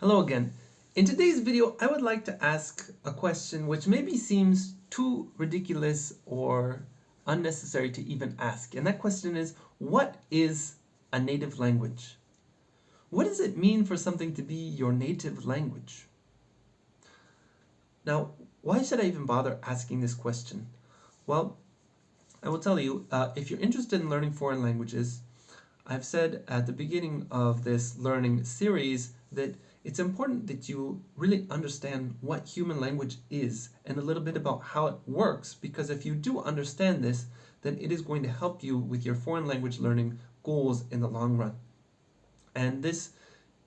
Hello again. In today's video, I would like to ask a question which maybe seems too ridiculous or unnecessary to even ask. And that question is, what is a native language? What does it mean for something to be your native language? Now, why should I even bother asking this question? Well, I will tell you, if you're interested in learning foreign languages, I've said at the beginning of this learning series that it's important that you really understand what human language is and a little bit about how it works, because if you do understand this, then it is going to help you with your foreign language learning goals in the long run. And this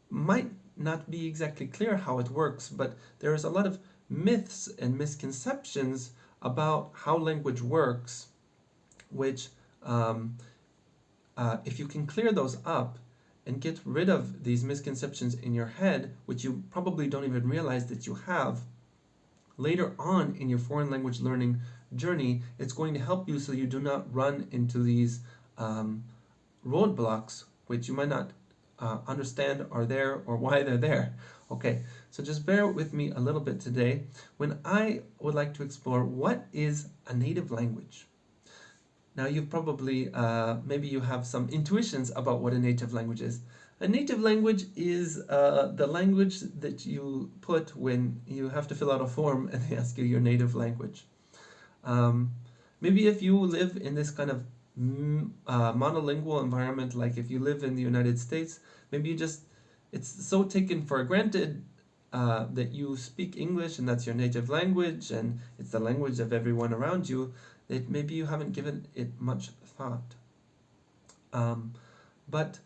might not be exactly clear how it works, but there is a lot of myths and misconceptions about how language works, which if you can clear those up and get rid of these misconceptions in your head, which you probably don't even realize that you have, later on in your foreign language learning journey, it's going to help you so you do not run into these roadblocks, which you might not understand are there or why they're there. Okay, so just bear with me a little bit today when I would like to explore what is a native language. Now you've probably, maybe you have some intuitions about what a native language is. A native language is the language that you put when you have to fill out a form and they ask you your native language. Maybe if you live in this kind of monolingual environment, like if you live in the United States, maybe it's so taken for granted that you speak English and that's your native language and it's the language of everyone around you, that maybe you haven't given it much thought. But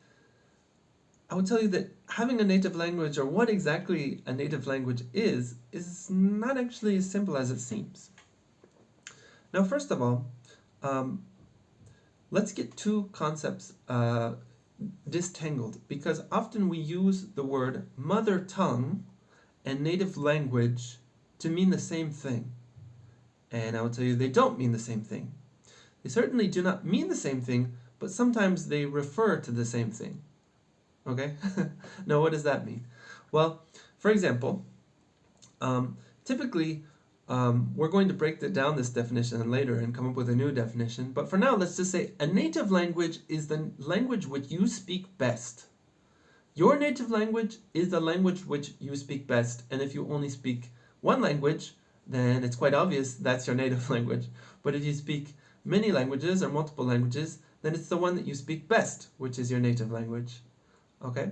I would tell you that having a native language, or what exactly a native language is not actually as simple as it seems. Now, first of all, let's get two concepts disentangled, because often we use the word mother tongue and native language to mean the same thing. And I will tell you they don't mean the same thing. They certainly do not mean the same thing, but sometimes they refer to the same thing. Okay? Now, what does that mean? Well, for example, typically we're going to break down this definition later and come up with a new definition. But for now, let's just say a native language is the language which you speak best. Your native language is the language which you speak best. And if you only speak one language, then it's quite obvious that's your native language. But if you speak many languages or multiple languages, then it's the one that you speak best, which is your native language. Okay?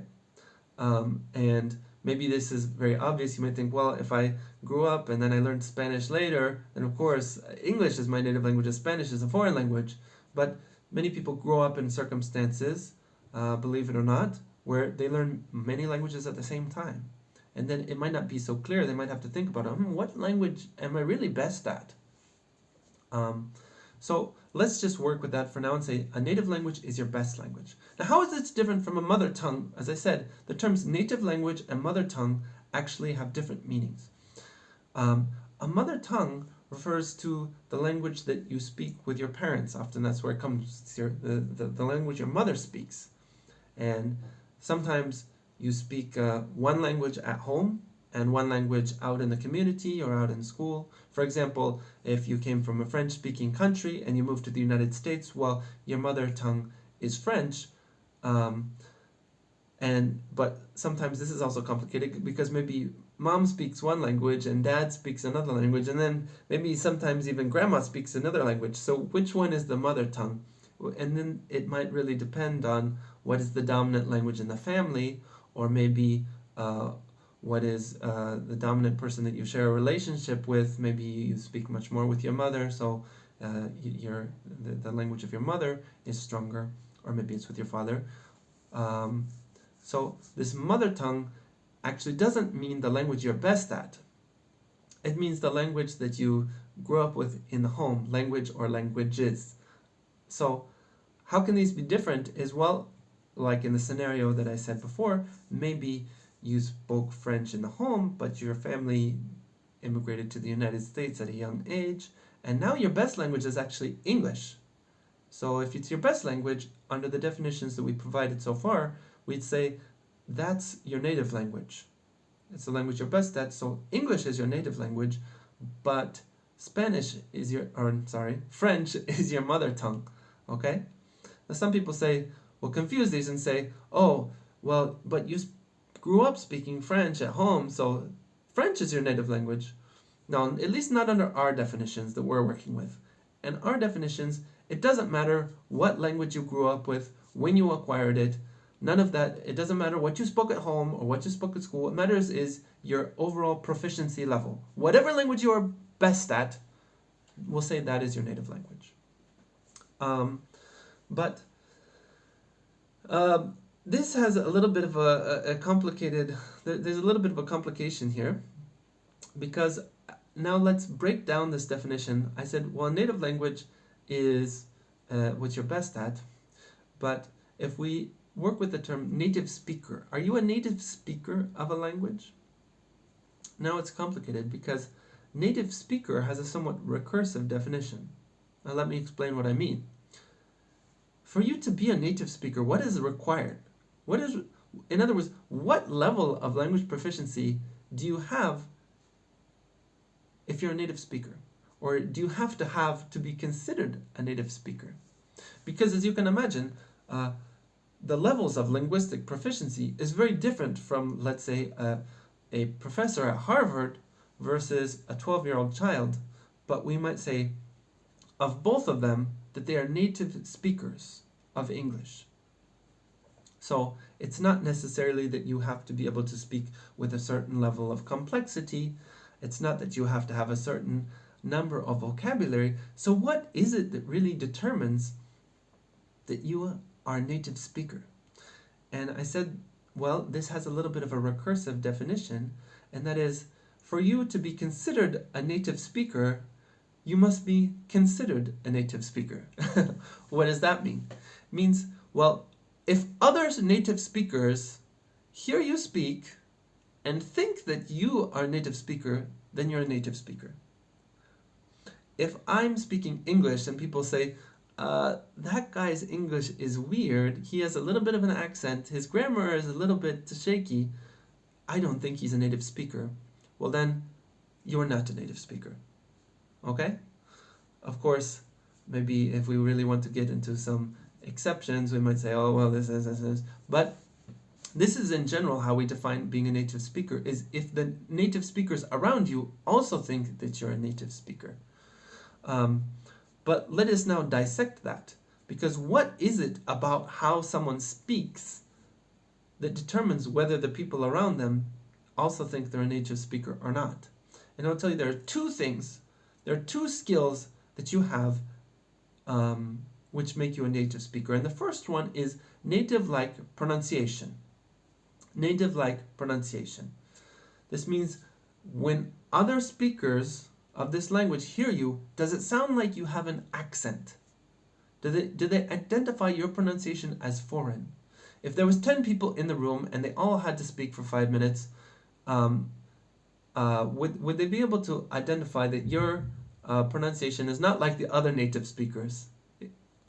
And maybe this is very obvious. You might think, well, if I grew up and then I learned Spanish later, then of course English is my native language and Spanish is a foreign language. But many people grow up in circumstances, believe it or not, where they learn many languages at the same time. And then it might not be so clear. They might have to think about, what language am I really best at? So let's just work with that for now and say a native language is your best language. Now, how is this different from a mother tongue? As I said, the terms native language and mother tongue actually have different meanings. A mother tongue refers to the language that you speak with your parents. Often that's where it comes, the language your mother speaks. And sometimes you speak one language at home and one language out in the community or out in school. For example, if you came from a French-speaking country and you moved to the United States, well, your mother tongue is French, but sometimes this is also complicated because maybe mom speaks one language and dad speaks another language, and then maybe sometimes even grandma speaks another language. So which one is the mother tongue? And then it might really depend on what is the dominant language in the family, or maybe what is the dominant person that you share a relationship with. Maybe you speak much more with your mother, so the language of your mother is stronger, or maybe it's with your father. So this mother tongue actually doesn't mean the language you're best at. It means the language that you grew up with in the home, language or languages. So how can these be different? Is, well, like in the scenario that I said before, maybe you spoke French in the home, but your family immigrated to the United States at a young age, and now your best language is actually English. So if it's your best language, under the definitions that we provided so far, we'd say that's your native language. It's the language you're best at. So English is your native language, but French is your mother tongue. Okay? Now some people will confuse these and say, oh, well, but you grew up speaking French at home, so French is your native language. Now, at least not under our definitions that we're working with. And our definitions, it doesn't matter what language you grew up with, when you acquired it, none of that. It doesn't matter what you spoke at home or what you spoke at school. What matters is your overall proficiency level. Whatever language you are best at, we'll say that is your native language. But this has a little bit of a complicated, there's a little bit of a complication here, because now let's break down this definition. I said, well, native language is what you're best at, but if we work with the term native speaker, are you a native speaker of a language? Now it's complicated because native speaker has a somewhat recursive definition. Now let me explain what I mean. For you to be a native speaker, what is required? In other words, what level of language proficiency do you have if you're a native speaker? Or do you have to be considered a native speaker? Because as you can imagine, the levels of linguistic proficiency is very different from, let's say, a professor at Harvard versus a 12-year-old child. But we might say of both of them that they are native speakers of English. So it's not necessarily that you have to be able to speak with a certain level of complexity. It's not that you have to have a certain number of vocabulary. So what is it that really determines that you are a native speaker? And I said, well, this has a little bit of a recursive definition, and that is, for you to be considered a native speaker, you must be considered a native speaker. What does that mean? It means, well, if other native speakers hear you speak and think that you are a native speaker, then you're a native speaker. If I'm speaking English and people say, that guy's English is weird, he has a little bit of an accent, his grammar is a little bit shaky, I don't think he's a native speaker. Well then, you're not a native speaker. Okay? Of course, maybe if we really want to get into some exceptions, we might say, oh, well, this. But this is in general how we define being a native speaker, is if the native speakers around you also think that you're a native speaker. But let us now dissect that, because what is it about how someone speaks that determines whether the people around them also think they're a native speaker or not? And I'll tell you, there are two things, there are two skills that you have which make you a native speaker. And the first one is native-like pronunciation. Native-like pronunciation. This means when other speakers of this language hear you, does it sound like you have an accent? Do they identify your pronunciation as foreign? If there was 10 people in the room and they all had to speak for 5 minutes, would they be able to identify that your pronunciation is not like the other native speakers?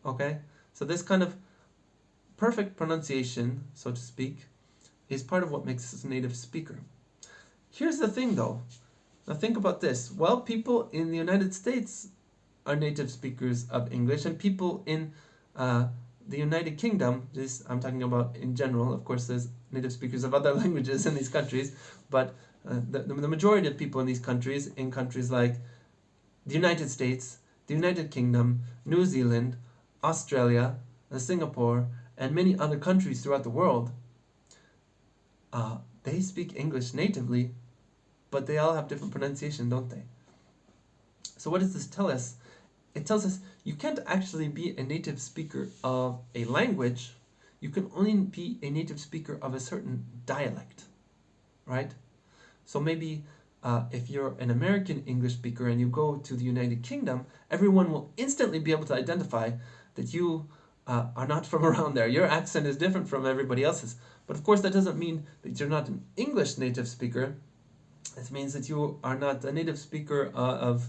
Okay? So this kind of perfect pronunciation, so to speak, is part of what makes us a native speaker. Here's the thing though. Now think about this. Well, people in the United States are native speakers of English, and people in the United Kingdom, this I'm talking about in general, of course there's native speakers of other languages in these countries, but the majority of people in these countries, in countries like the United States, the United Kingdom, New Zealand, Australia, Singapore, and many other countries throughout the world, they speak English natively, but they all have different pronunciation, don't they? So what does this tell us? It tells us you can't actually be a native speaker of a language. You can only be a native speaker of a certain dialect, right? So maybe if you're an American English speaker and you go to the United Kingdom, everyone will instantly be able to identify that you are not from around there. Your accent is different from everybody else's. But of course that doesn't mean that you're not an English native speaker. It means that you are not a native speaker of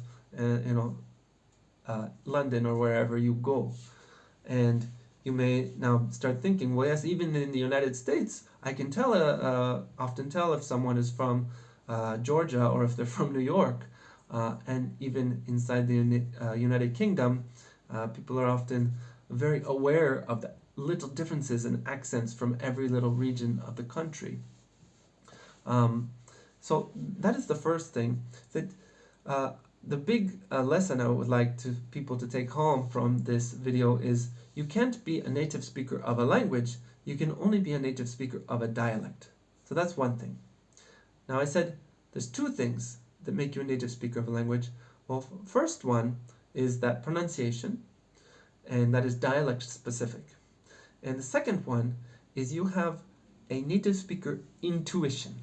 London or wherever you go. And you may now start thinking, well, yes, even in the United States, I can often tell if someone is from Georgia or if they're from New York. And even inside the United Kingdom, people are often very aware of the little differences in accents from every little region of the country. So that is the first thing. That the big lesson I would like people to take home from this video is you can't be a native speaker of a language, you can only be a native speaker of a dialect. So that's one thing. Now I said there's two things that make you a native speaker of a language. Well, first one is that pronunciation, and that is dialect specific. And the second one is you have a native speaker intuition.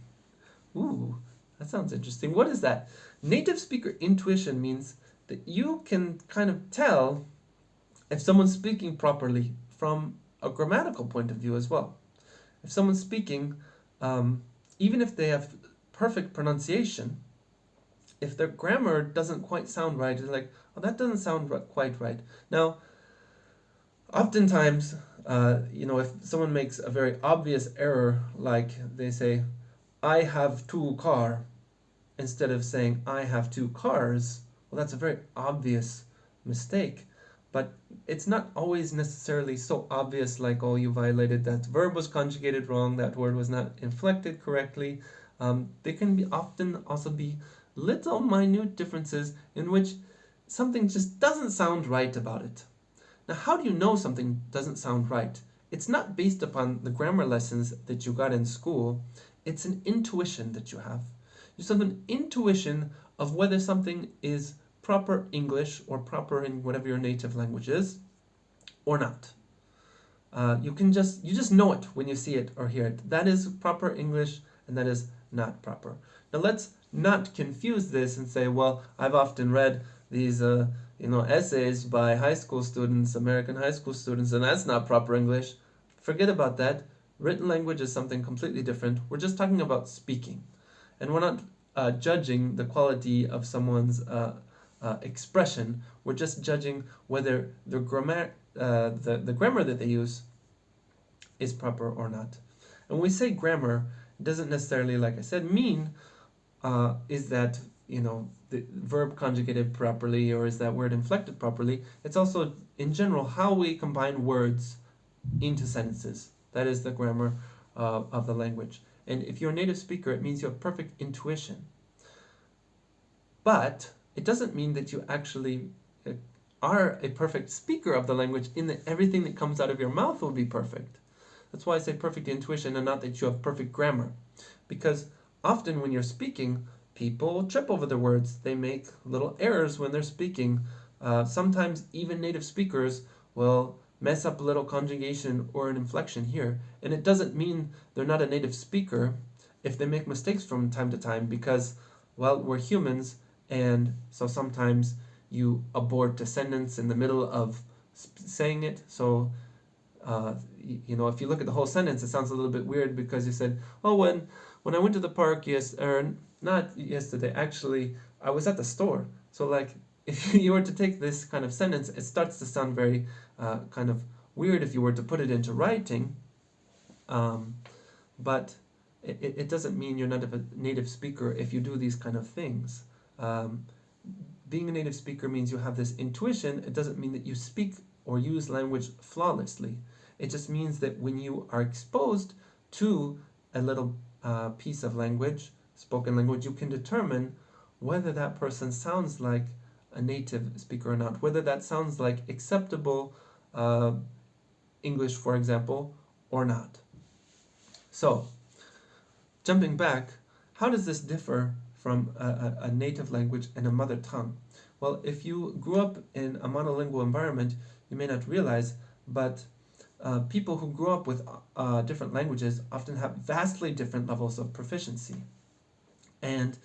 Ooh, that sounds interesting. What is that? Native speaker intuition means that you can kind of tell if someone's speaking properly from a grammatical point of view as well. If someone's speaking, even if they have perfect pronunciation, if their grammar doesn't quite sound right, it's like, oh, that doesn't sound quite right. Now, oftentimes, if someone makes a very obvious error, like they say, I have two car, instead of saying I have two cars, well, that's a very obvious mistake. But it's not always necessarily so obvious, like, oh, you violated that verb was conjugated wrong, that word was not inflected correctly. There can often also be little minute differences in which something just doesn't sound right about it. Now, how do you know something doesn't sound right? It's not based upon the grammar lessons that you got in school. It's an intuition that you have. You just have an intuition of whether something is proper English or proper in whatever your native language is, or not. You just know it when you see it or hear it. That is proper English, and that is not proper. Now let's not confuse this and say, well, I've often read these essays by high school students, American high school students, and that's not proper English. Forget about that. Written language is something completely different. We're just talking about speaking, and we're not judging the quality of someone's expression. We're just judging whether the grammar that they use is proper or not. And when we say grammar, it doesn't necessarily, like I said, mean is that the verb conjugated properly or is that word inflected properly. It's also, in general, how we combine words into sentences. That is the grammar of the language. And if you're a native speaker, it means you have perfect intuition. But it doesn't mean that you actually are a perfect speaker of the language in that everything that comes out of your mouth will be perfect. That's why I say perfect intuition and not that you have perfect grammar. Because often when you're speaking, people trip over their words. They make little errors when they're speaking. Sometimes even native speakers will mess up a little conjugation or an inflection here. And it doesn't mean they're not a native speaker if they make mistakes from time to time because, well, we're humans, and so sometimes you abort a sentence in the middle of saying it. So, if you look at the whole sentence, it sounds a little bit weird because you said, oh, when I went to the park, not yesterday, actually, I was at the store. So, like, if you were to take this kind of sentence, it starts to sound very kind of weird if you were to put it into writing. But it doesn't mean you're not a native speaker if you do these kind of things. Being a native speaker means you have this intuition. It doesn't mean that you speak or use language flawlessly. It just means that when you are exposed to a little piece of language, spoken language, you can determine whether that person sounds like a native speaker or not, whether that sounds like acceptable English, for example, or not. So, jumping back, how does this differ from a native language and a mother tongue? Well, if you grew up in a monolingual environment, you may not realize, but people who grew up with different languages often have vastly different levels of proficiency. And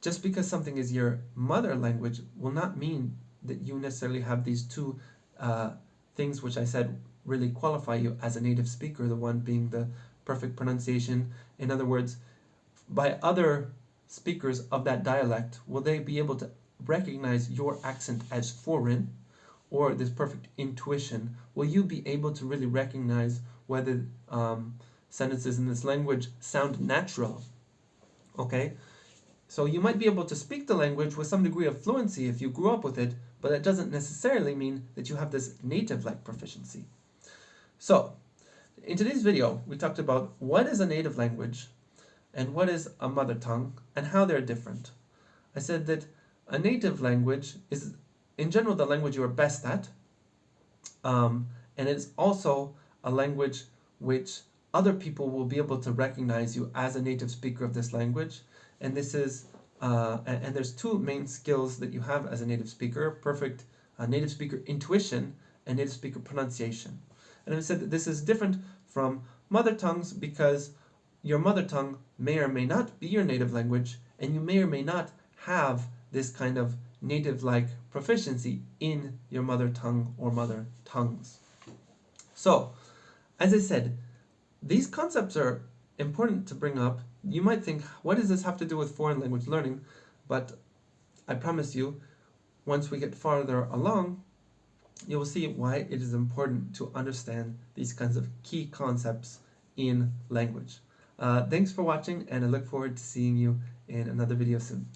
just because something is your mother language will not mean that you necessarily have these two things which I said really qualify you as a native speaker, the one being the perfect pronunciation. In other words, by other speakers of that dialect, will they be able to recognize your accent as foreign, or this perfect intuition will you be able to really recognize whether sentences in this language sound natural. Okay, so you might be able to speak the language with some degree of fluency if you grew up with it, but that doesn't necessarily mean that you have this native-like proficiency. So, in today's video, we talked about what is a native language and what is a mother tongue and how they're different. I said that a native language is, in general, the language you are best at, and it's also a language which other people will be able to recognize you as a native speaker of this language. And this is, and there's two main skills that you have as a native speaker: perfect native speaker intuition and native speaker pronunciation. And I said that this is different from mother tongues because your mother tongue may or may not be your native language, and you may or may not have this kind of native-like proficiency in your mother tongue or mother tongues. So, as I said, these concepts are important to bring up. You might think, what does this have to do with foreign language learning? But I promise you, once we get farther along, you will see why it is important to understand these kinds of key concepts in language. Thanks for watching, and I look forward to seeing you in another video soon.